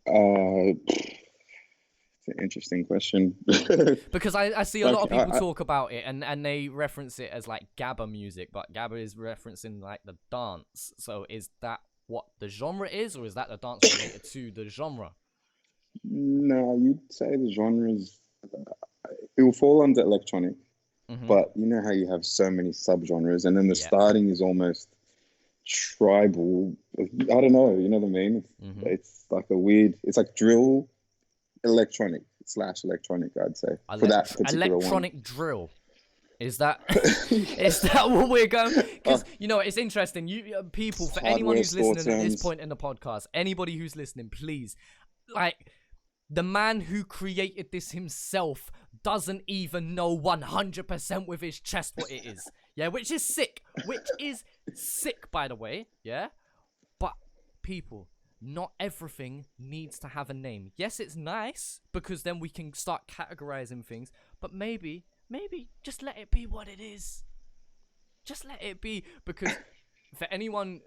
It's an interesting question. Because I see a lot of people I, talk about it and they reference it as like Gabba music, but Gabba is referencing like the dance. So is that what the genre is, or is that the dance related to the genre? no, you'd say the genres. It will fall under electronic, Mm-hmm. but you know how you have so many subgenres, and then the Yeah. starting is almost tribal. I don't know. You know what I mean? Mm-hmm. It's like a weird. It's like drill electronic slash electronic. I'd say for that particular Electronic drill. Is that is that what we're going? Because you know it's interesting. You people, for anyone Hardware who's store listening at this terms. point in the podcast, anybody who's listening, please, like, the man who created this himself doesn't even know 100% with his chest what it is. Yeah, which is sick. Which is sick, by the way. Yeah, but people, not everything needs to have a name. Yes, it's nice because then we can start categorizing things, but maybe just let it be what it is. Just let it be, because for anyone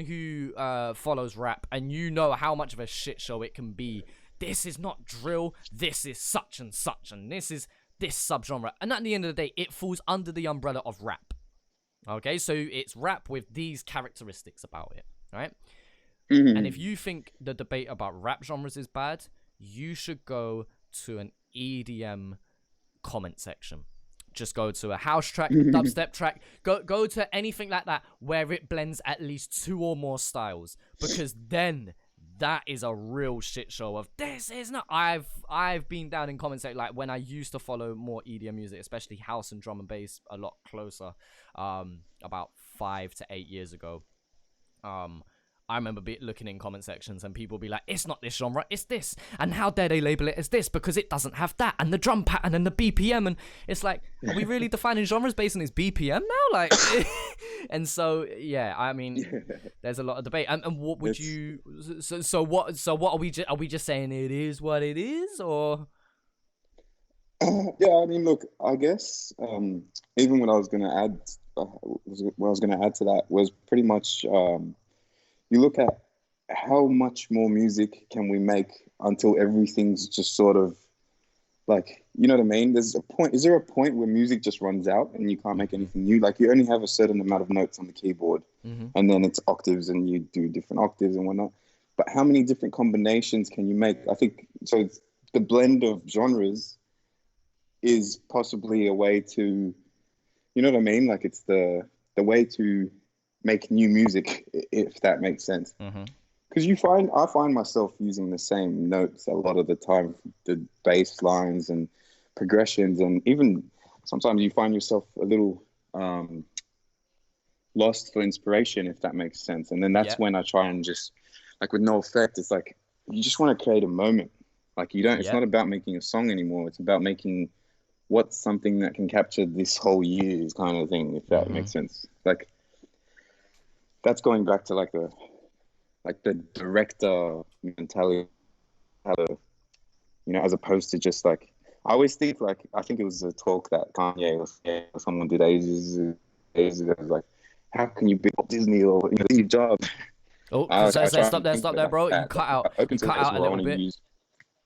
who follows rap, and you know how much of a shit show it can be, this is not drill, this is such and such, and this is this subgenre, and at the end of the day it falls under the umbrella of rap. Okay, so it's rap with these characteristics about it, right? And if you think the debate about rap genres is bad, you should go to an EDM comment section. Just go to a house track, dubstep track, go to anything like that where it blends at least 2 or more styles, because then that is a real shit show of this is not. I've been down in comment section, like when I used to follow more EDM music, especially house and drum and bass a lot closer, about 5 to 8 years ago. I remember looking in comment sections and people be like, it's not this genre, it's this. And how dare they label it as this, because it doesn't have that. And the drum pattern and the BPM. And it's like, are we really defining genres based on its BPM now? Like, and so, yeah, I mean, there's a lot of debate. And what would you, so what are we just saying it is what it is, or? Yeah, I mean, look, I guess even what I was going to add, what I was going to add to that was pretty much you look at how much more music can we make until everything's just sort of like, you know what I mean? There's a point. Is there a point where music just runs out and you can't make anything new? Like you only have a certain amount of notes on the keyboard, and then it's octaves, and you do different octaves and whatnot. But how many different combinations can you make? I think so. It's the blend of genres is possibly a way to, you know what I mean? Like it's the way to make new music, if that makes sense. Because I find myself using the same notes a lot of the time, the bass lines and progressions, and even sometimes you find yourself a little lost for inspiration, if that makes sense. And then that's when I try and just, like with No Effect, it's like you just want to create a moment. Like you don't. It's not about making a song anymore. It's about making what's something that can capture this whole year's kind of thing, if that makes sense. Like that's going back to like the director mentality, how to, you know, as opposed to just like, I always think like, I think it was a talk that Kanye or someone did ages ago, like, how can you be Disney or, you know, Steve Jobs? Oh, stop there, bro. You cut out a little bit.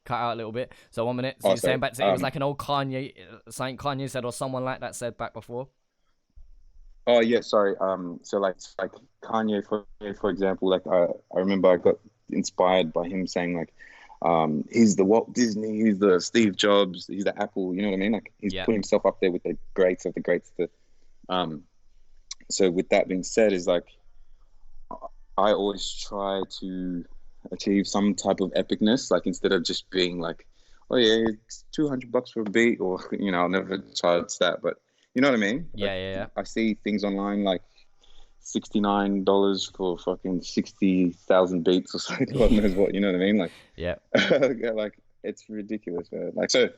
Cut out a little bit. So 1 minute. So you're saying back to it was like an old Kanye, something Kanye said, or someone like that said back before. Oh yeah, sorry. So like Kanye, for example, like I remember I got inspired by him saying like, he's the Walt Disney, he's the Steve Jobs, he's the Apple. You know what I mean? Like he's putting himself up there with the greats of the greats. So with that being said, is like I always try to achieve some type of epicness. Like instead of just being like, oh yeah, it's $200 for a beat, or you know, I'll never charge that, but. You know what I mean? Yeah. I see things online like $69 for fucking 60,000 beats or something. God knows what. You know what I mean? Like, yeah, like it's ridiculous, man. Like, so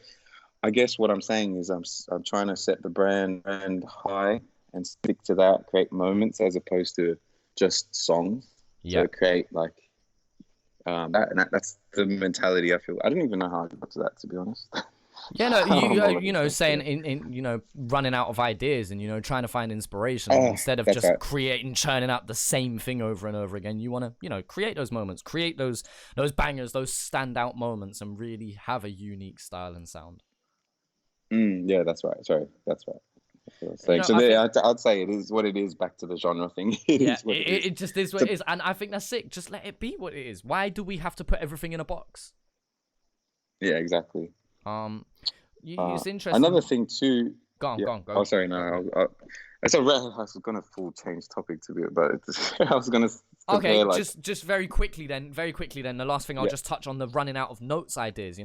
I guess what I'm saying is I'm trying to set the brand high and stick to that, create moments as opposed to just songs. Yeah. So create like That's the mentality I feel. I don't even know how I got to that, to be honest. Yeah, no, All of you this know, stuff, saying yeah. running out of ideas and trying to find inspiration, and Oh, instead of that's just right. creating churning out the same thing over and over again, you want to create those moments, create those bangers, those standout moments, and really have a unique style and sound. Yeah, that's right. Sorry, that's right. That's what I was saying. So I there, think I'd say it is what it is. Back to the genre thing. It yeah, is what it it is. just is what So, it is, and I think that's sick. Just let it be what it is. Why do we have to put everything in a box? yeah, exactly. Um, Uh, it's Another interesting. thing too. Go on, Yeah. go on, Oh, go, sorry. go. No, it's a rare. I was gonna full change topic to it, but I was gonna Okay, compare like just very quickly then, the last thing I'll yeah. just touch on the running out of notes ideas,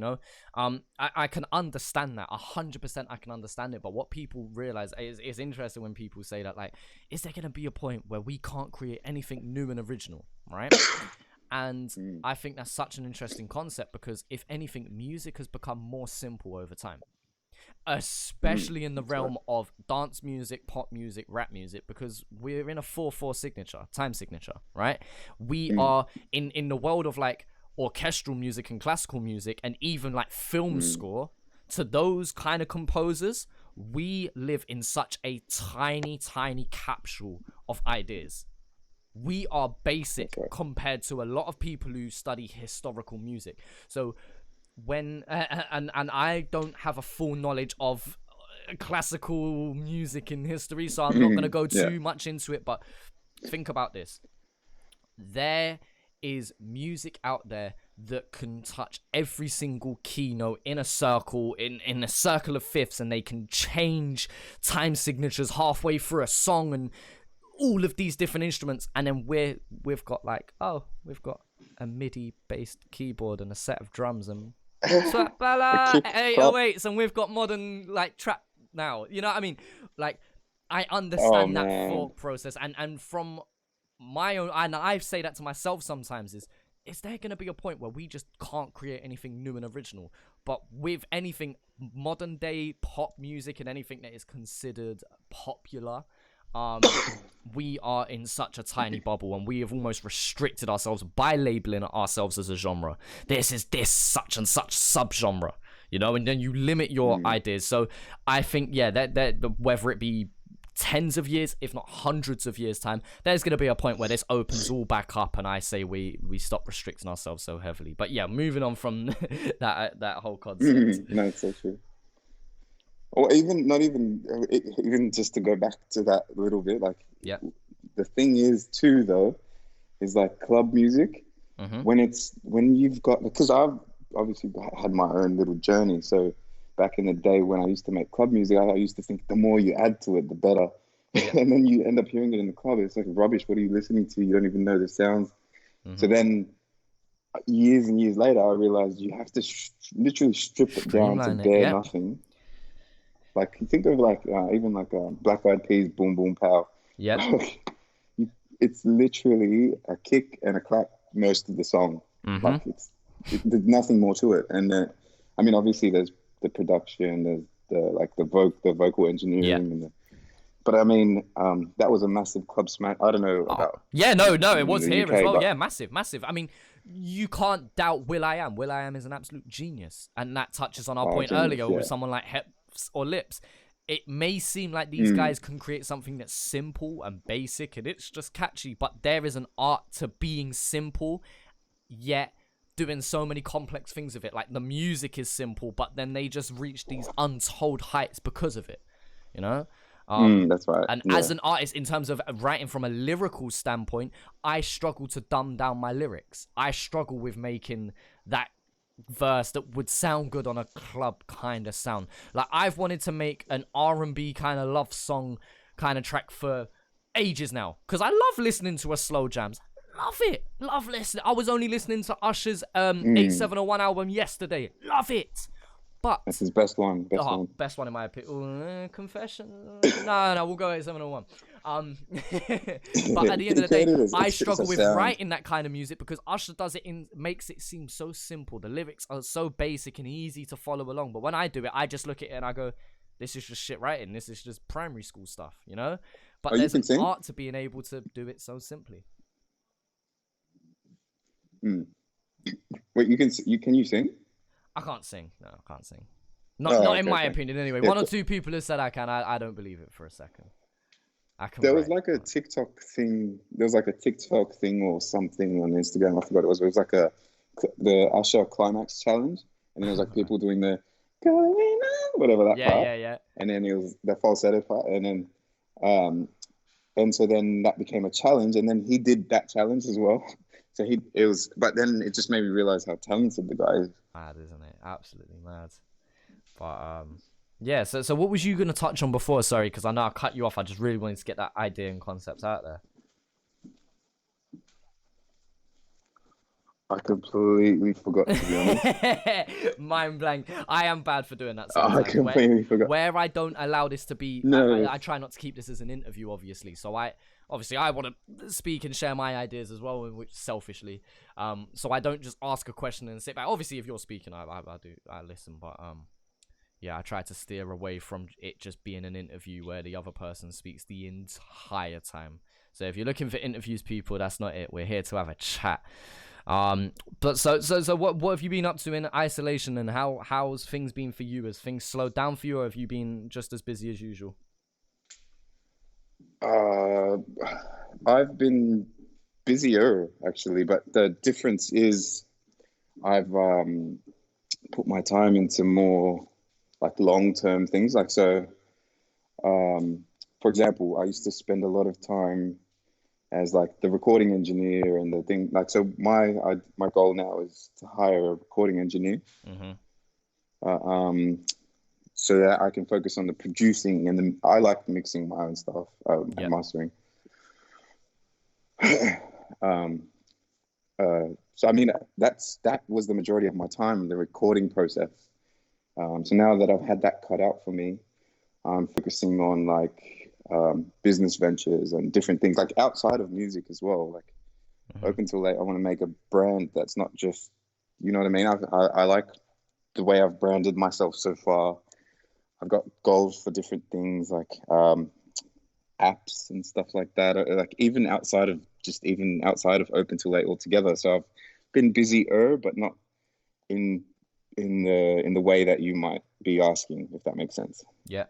I can understand that, 100% I can understand it, but what people realize is interesting when people say that, like, is there going to be a point where we can't create anything new and original, right? And Mm, I think that's such an interesting concept because if anything, music has become more simple over time, especially in the that's right. realm of dance music, pop music, rap music, because we're in a 4/4 signature, time signature, right? We Mm, are in the world of like orchestral music and classical music and even like film mm, score. To those kind of composers, we live in such a tiny, tiny capsule of ideas. We are that's basic right. compared to a lot of people who study historical music. So when and I don't have a full knowledge of classical music in history, so I'm not going to go Yeah. too much into it, but think about this. There is music out there that can touch every single keynote in a circle, in a circle of fifths, and they can change time signatures halfway through a song and all of these different instruments, and then we've got like, oh, we've got a MIDI based keyboard and a set of drums and slap A bala kick, clap. 808s, and we've got modern like trap now. You know what I mean? Like, I Oh understand that man. thought process, and from my own, and I say that to myself sometimes, is there going to be a point where we just can't create anything new and original? But with anything modern day pop music and anything that is considered popular, we are in such a tiny bubble, and we have almost restricted ourselves by labeling ourselves as a genre. This is this such and such subgenre, and then you limit your Mm, ideas. So I think, yeah, that whether it be tens of years, if not hundreds of years time, there's going to be a point where this opens all back up, and I say we stop restricting ourselves so heavily. But yeah, moving on from that whole concept. no, it's so true. Or even not even even just to go back to that a little bit, like Yeah. the thing is too though, is like club music Mm-hmm. when you've got because I've obviously had my own little journey. So back in the day when I used to make club music, I used to think the more you add to it, the better. Yeah. And then you end up hearing it in the club. It's like rubbish. What are you listening to? You don't even know the sounds. So Mm-hmm. then years and years later, I realized you have to literally strip it down to Streamline it. bare Yep. nothing. Like you think of like even like Black Eyed Peas, Boom Boom Pow. Yep. It's literally a kick and a clap most of the song. Mm-hmm. Like there's nothing more to it. And I mean, obviously there's the production, there's the vocal Yeah. engineering, but I mean, that was a massive club smash. I don't know Oh, about yeah, no, it in was the here as UK, well. but Yeah, massive, massive. I mean, you can't doubt will.i.am. will.i.am is an absolute genius, and that touches on our point genius, earlier with yeah. someone like Heps or Lips. It may seem like these Mm, guys can create something that's simple and basic, and it's just catchy, but there is an art to being simple, yet doing so many complex things with it. Like, the music is simple, but then they just reach these untold heights because of it, you know? that's right. And Yeah. as an artist, in terms of writing from a lyrical standpoint, I struggle to dumb down my lyrics. I struggle with making that verse that would sound good on a club kind of sound. Like, I've wanted to make an R&B kind of love song kind of track for ages now, because I love listening to a slow jams. Love it. Love listening. I was only listening to Usher's 8701 album yesterday. Love it. That's But his best one. Best oh, one. best one in my opinion. Confession? No, we'll go 8701. But at the end of the day, I It's a struggle with sound. writing that kind of music because Usher does it makes it seem so simple. The lyrics are so basic and easy to follow along. But when I do it, I just look at it and I go, this is just shit writing. This is just primary school stuff, you know? Oh, But you there's can an sing? art to being able to do it so simply. Mm. Wait, can you sing? I can't sing. No, I can't sing. Not Oh, not in okay, my okay. opinion anyway. Yeah, One or two people have said I can. I don't believe it for a second. I can there was write. like a TikTok thing. There was like a TikTok thing or something on Instagram. I forgot what it was. It was like the Usher climax challenge, and then it was like people doing the going on, whatever that Yeah, part, yeah, yeah. and then it was the falsetto part, um, and so then that became a challenge, and then he did that challenge as well. So but then it just made me realize how talented the guy is. Mad, isn't it? Absolutely mad. But yeah. So what was you gonna touch on before? Sorry, because I know I cut you off. I just really wanted to get that idea and concept out there. I completely forgot, to be honest. Mind blank. I am bad for doing that I sometimes. completely forgot. Where I don't allow this to be, No, I try not to keep this as an interview, obviously. So I want to speak and share my ideas as well, which selfishly. So I don't just ask a question and sit back. Obviously, if you're speaking, I listen, but yeah, I try to steer away from it just being an interview where the other person speaks the entire time. So if you're looking for interviews, people, that's not it. We're here to have a chat. But so what have you been up to in isolation, and how's things been for you? Has things slowed down for you, or have you been just as busy as usual? uh, I've been busier actually, but the difference is I've put my time into more like long-term things. Like so, um, for example, I used to spend a lot of time as like the recording engineer and the thing. Like so, my goal now is to hire a recording engineer, Mm-hmm. uh, um, so that I can focus on the producing and I like mixing my own stuff and Yep. mastering. um, so I mean that was the majority of my time, the recording process. So now that I've had that cut out for me, I'm focusing on like business ventures and different things like outside of music as well. Like Mm-hmm. Open Till Late, I want to make a brand that's not just, you know what I mean? I like the way I've branded myself so far. I've got goals for different things like apps and stuff like that. Like even outside of Open Till Late altogether. So I've been busier, but not in in the way that you might be asking, if that makes sense. Yeah.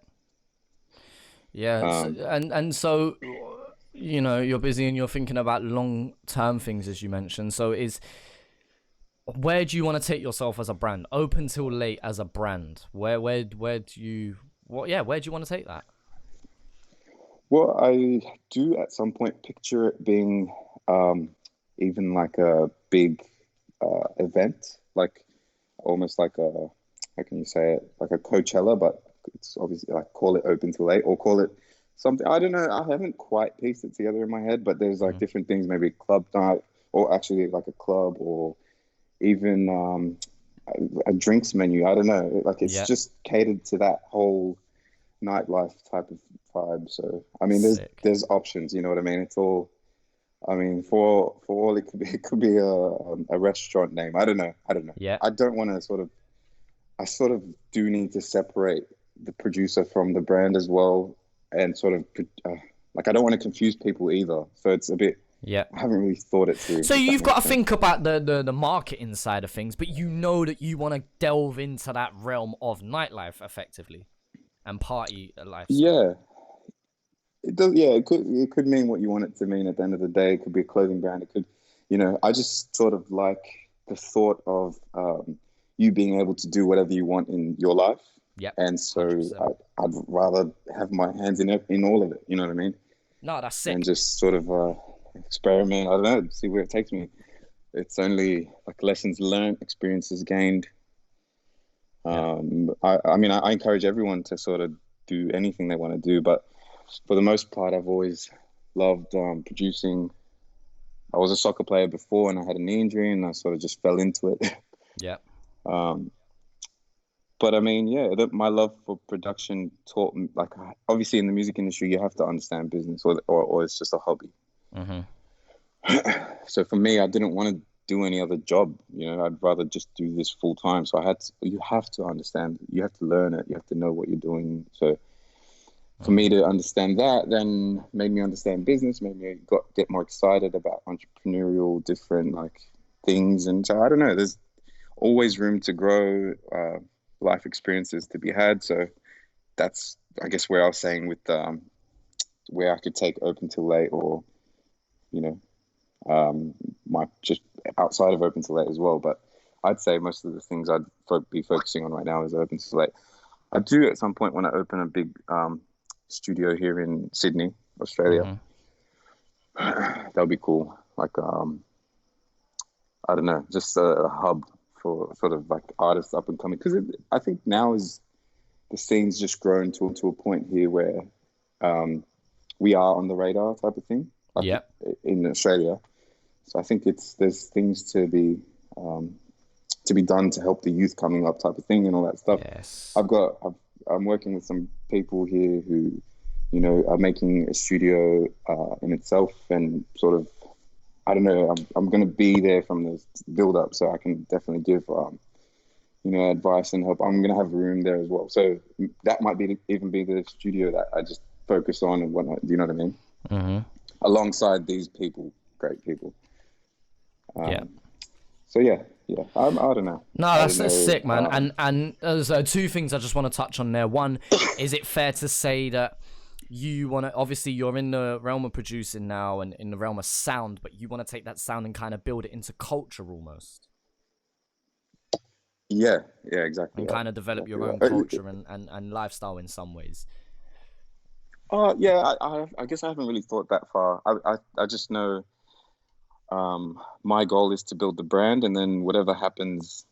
Yeah. So, Um, and so you're busy and you're thinking about long term things as you mentioned. So is where do you want to take yourself as a brand? Open Till Late as a brand. Where do you where do you want to take that? well, I do at some point picture it being um, even like a big event, like almost like a, how can you say it, like a Coachella, but it's obviously like call it Open Till Late or call it something. I don't know. I haven't quite pieced it together in my head, but there's like Mm-hmm. different things, maybe club night or actually like a club or even a drinks menu. I don't know. Like it's Yeah. just catered to that whole nightlife type of vibe. So I mean, Sick. there's options. You know what I mean? It's all. I mean, for all it could be a restaurant name. I don't know. I don't know. Yeah. I don't want to sort of. I sort of do need to separate the producer from the brand as well, and sort of like I don't want to confuse people either. So it's a bit. Yeah. I haven't really thought it through. So If that you've got makes to sense. think about the marketing side of things, but you know that you want to delve into that realm of nightlife effectively and party lifestyle. Yeah, it does. Yeah, it could mean what you want it to mean at the end of the day. It could be a clothing brand. It could, I just sort of like the thought of you being able to do whatever you want in your life, Yep. and so 100%. I'd rather have my hands in all of it. You know what I mean? No, that's And sick. just sort of experiment. I don't know, see where it takes me. It's only like lessons learned, experiences gained. Yep. I mean, I encourage everyone to sort of do anything they want to do, but for the most part, I've always loved producing. I was a soccer player before, and I had a knee injury, and I sort of just fell into it. Yep. um, but I mean, yeah, my love for production taught me, like, obviously in the music industry, you have to understand business, or it's just a hobby. Mm-hmm. So for me, I didn't want to do any other job. I'd rather just do this full time. So you have to understand, you have to learn it, you have to know what you're doing. So for Mm-hmm. me to understand that then made me understand business, made me get more excited about entrepreneurial, different like things. And so I don't know. There's always room to grow, life experiences to be had. So that's, I guess, where I was saying with where I could take open till late, or you know, my just outside of open till late as well. But I'd say most of the things I'd be focusing on right now is open till late. I do at some point when I open a big studio here in Sydney, Australia. That'll be cool. Like I don't know, just a hub for sort of like artists up and coming. Because I think now is the scene's just grown to a point here where we are on the radar type of thing. Like in Australia. So I think there's things to be done to help the youth coming up type of thing and all that stuff. Yes. I'm working with some people here who, you know, are making a studio in itself, and sort of, I don't know, I'm going to be there from the build up, so I can definitely give, you know, advice and help. I'm going to have room there as well. So that might even be the studio that I just focus on and whatnot. Do you know what I mean? Mm-hmm. Alongside these people, great people. Yeah. So yeah, I don't know. No, that's sick, man. And there's two things I just want to touch on there. One, is it fair to say that you want to, obviously you're in the realm of producing now and in the realm of sound, but you want to take that sound and kind of build it into culture almost? Yeah, exactly. And kind of develop your own culture and lifestyle in some ways. Yeah, I guess I haven't really thought that far. I just know my goal is to build the brand, and then whatever happens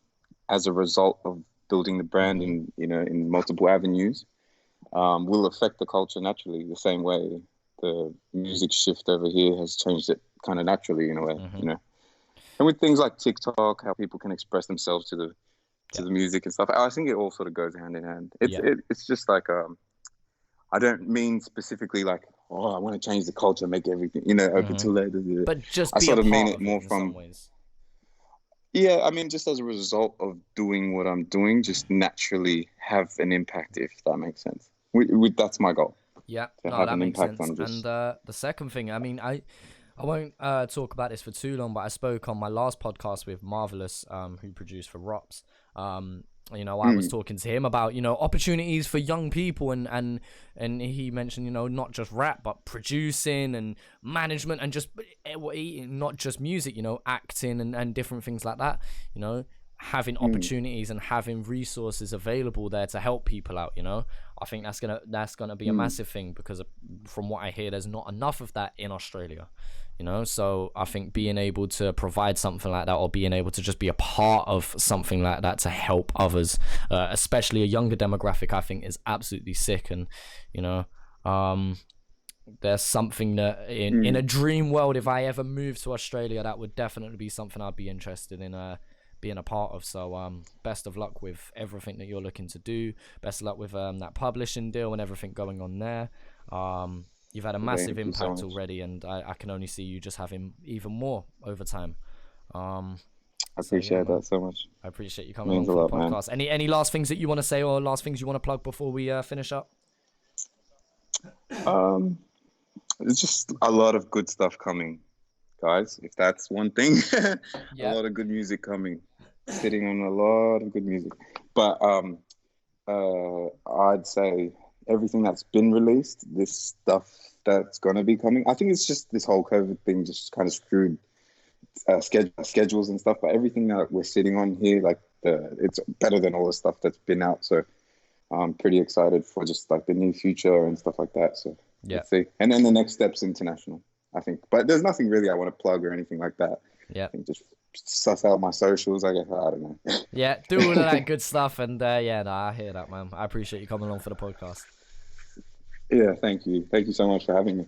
as a result of building the brand in, you know, in multiple avenues will affect the culture naturally, the same way the music shift over here has changed it kind of naturally in a way, you know. And with things like TikTok, how people can express themselves to the music and stuff, I think it all sort of goes hand in hand. It's just like I don't mean specifically like, oh, I want to change the culture, make everything, you know, open till later. But just I sort of mean it more in from some ways. Yeah, I mean, just as a result of doing what I'm doing, just naturally have an impact, if that makes sense. That's my goal. Yeah, to no, have that an makes impact sense. on just... And the second thing, I mean, I won't talk about this for too long, but I spoke on my last podcast with Marvelous, who produced for Rops. You know, I was talking to him about, you know, opportunities for young people, and he mentioned, you know, not just rap, but producing and management and just not just music, you know, acting and different things like that, you know, having opportunities and having resources available there to help people out, you know. I think that's gonna be a massive thing, because from what I hear, there's not enough of that in Australia, you know. So I think being able to provide something like that, or being able to just be a part of something like that to help others, especially a younger demographic, I think is absolutely sick. And you know, there's something that in a dream world, if I ever moved to Australia, that would definitely be something I'd be interested in being a part of. So best of luck with everything that you're looking to do. Best of luck with that publishing deal and everything going on there. You've had a massive impact already, and I can only see you just having even more over time. I appreciate that so much. I appreciate you coming on for the podcast. Man. Any last things that you want to say, or last things you want to plug before we finish up? There's just a lot of good stuff coming, guys. If that's one thing, a lot of good music coming. Sitting on a lot of good music, but I'd say everything that's been released, this stuff that's gonna be coming, I think it's just this whole COVID thing just kind of screwed schedules and stuff. But everything that we're sitting on here, like it's better than all the stuff that's been out. So I'm pretty excited for just like the new future and stuff like that. So let's see. And then the next step's international, I think. But there's nothing really I want to plug or anything like that. Yeah, I think just suss out my socials, I guess. I don't know. Yeah, do all of that good stuff. And I hear that, man. I appreciate you coming along for the podcast. Yeah, thank you so much for having me.